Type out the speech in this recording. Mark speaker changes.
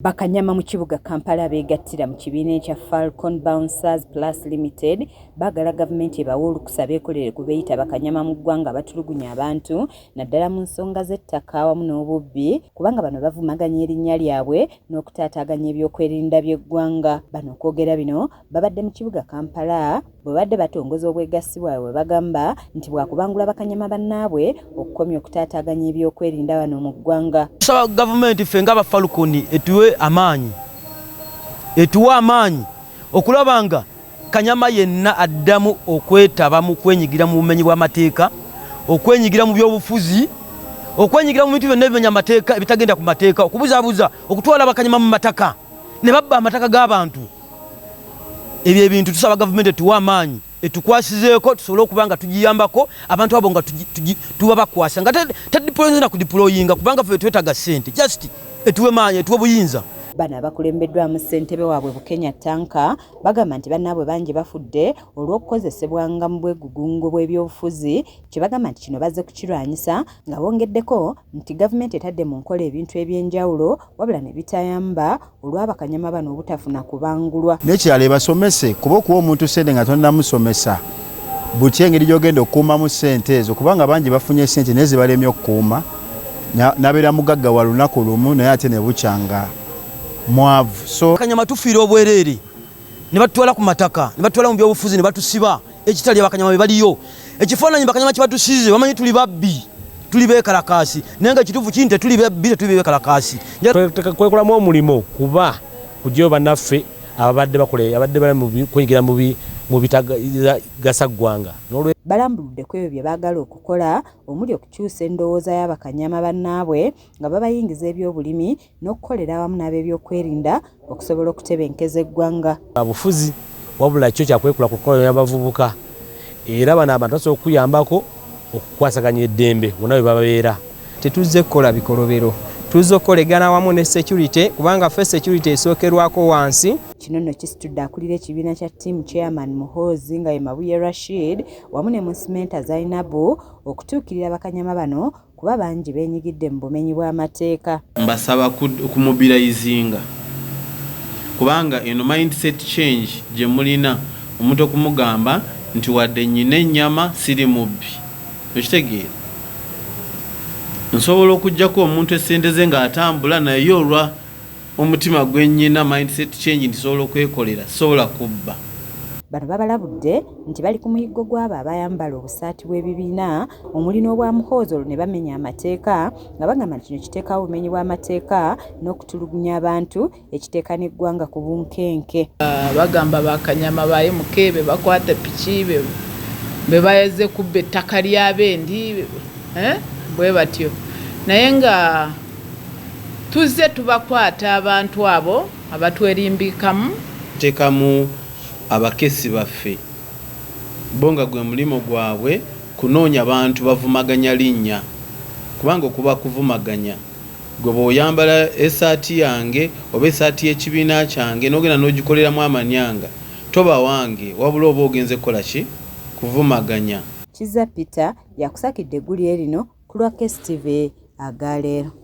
Speaker 1: Bakanyama mu kibuga Kampala beegattira mu kibiina ekya Falcon Bouncers Plus Limited baagala gavumenti ebawe olukusa beekolere ku beeyita bakanyama mu ggwanga batulugunya abantu naddala mu nsonga z'ettaka awamu n'obubbi kubanga bano bavumaganya erinnya lyabwe n'okutaataaganya ebyokwerinda by'eggwanga. Bano okwogera bino babadde mu kibuga Kampala bwe badde batongoza obwegassi bwabwe bagamba nti bwakubangula bakanyama bannaabwe okukomya okutaataaganya ebyokwerinda bano mu ggwanga.
Speaker 2: Tusaba gavumenti ffe nga Falcon etuwe etuwa amaanyi okulabanga kanyama yenna addamu okwetaba mu kwenyigira mu bumenyi bw'amateeka, okwenyigira mu byobufuzi, okwenyigira mu bintu byonna ebimenya amateeka ebitagenda ku mateeka, okubuzaabuza okutwala bakanyama mu mataka ne babba amataka g'abantu. Ebyo ebintu tusaba gavumenti etuwa amaanyi etukwasizeeko tusobole okubanga tugiyambako abantu abo nga tuba bakwasa nga tadiployinga na kudiployinga kubanga ffe twetaaga ssente just etuwe maanyi etuwe buyinza.
Speaker 1: Bano abakulembeddwamu ssentebe waabwe Bukenya Tanka bagamba nti bannaabwe bangi bafudde olw'okukozesebwanga mu bwegugungo bw'ebyobufuzi kye bagamba nti kino bazze kukirwanyisa nga bongeddeko nti gavumenti etadde mu nkola ebintu eby'enjawulo wabula ne bitayamba olw'abakanyama bano obutafuna kubangulwa.
Speaker 3: N'ekirala ebasomese kuba okuwa omuntu ssente nga tonnamusomesa butya engeri gy'ogenda okukuumamu ssente ezo kubanga bangi bafunye ssente naye zibalemye okukuuma nabeera mugagga wa lunaku lumu naye ate ne bukyanga mwavu. So
Speaker 2: bakanyama tufiira obwereere ne batutwala ku mataka ne batutwala mu byobufuzi ne batusiba ekitali abakanyama be baliyo ekifaananyi bakanyama kye batusize bamanyi tuli babbi tuli beekalakaasi naye nga kituufu kindi tetuli babbi tetuli beekalakaasi
Speaker 4: kwekolamu omulimo kuba kujjayo bannaffe abadde bali mu kwenyigira mu bitagasa ggwanga.
Speaker 1: Balambuludde ku ebyo bye baagala okukola omuli okukyusa endowooza y'abakanyama bannaabwe nga babayingiza ebyobulimi n'okukolera awamu n'ab'ebyokwerinda okusobola okutebenkeza eggwanga.
Speaker 4: Bufuzi wabula kyo kyakwekula ku kukola y'abavubuka era bano abantu basobola okuyambako okukwasaganya eddembe bonna bwe babeera.
Speaker 5: Tetuzze kukola bikolobero, tuzze okukolegana wamu ne security kubanga ffe security esookerwako wansi.
Speaker 1: Kino nno kisitudde akulira ekibiina kya ttiimu chairman Muhoozi nga ye Mabuye Rashid wamu ne Musimenta Zainabu okutuukirira bakanyama bano kuba bangi beenyigidde mu bumenyi bw'amateeka.
Speaker 6: Mbasaba kumumobilizinga kubanga eno mindset change gye mulina omuntu okumugamba nti wadde nnyina ennyama siri mubbi ekitegeera nsobola okujjako omuntu essente ze ng'atambula naye olwa omutima gwennyina mindset change ntisobola okwekolera sobola kubba.
Speaker 1: Bano babalabudde nti bali ku muyiggo gw'abo abayambala obusaati bw'ebibiina omuli n'obwa Muhoozi olwo ne bamenya amateeka nga bagamba nti kino kiteekawo obumenyi bw'amateeka n'okutulugunya abantu ekiteeka n'eggwanga ku bunkenke.
Speaker 7: Bagamba bakanyama baye mukeebe bakwata piki be bayeze kubba ettaka ly'abendi bwe batyo naye nga tuzze tubakwata abantu abo abatwerimbikamu
Speaker 6: teekamu abakesi baffe bonga gwe mulimo gwabwe kunoonya abantu bavumaganya linnya kubanga okuba kuvumaganya gwe bw'oyambala essaati yange oba essaati y'ekibiina kyange n'ogenda n'ogikoleramu amanyanga toba wange wabula oba ogenze kukola ki kuvumaganya.
Speaker 1: Kizza Peter yakusakidde eggulire lino ku lwa KSTV agaleero.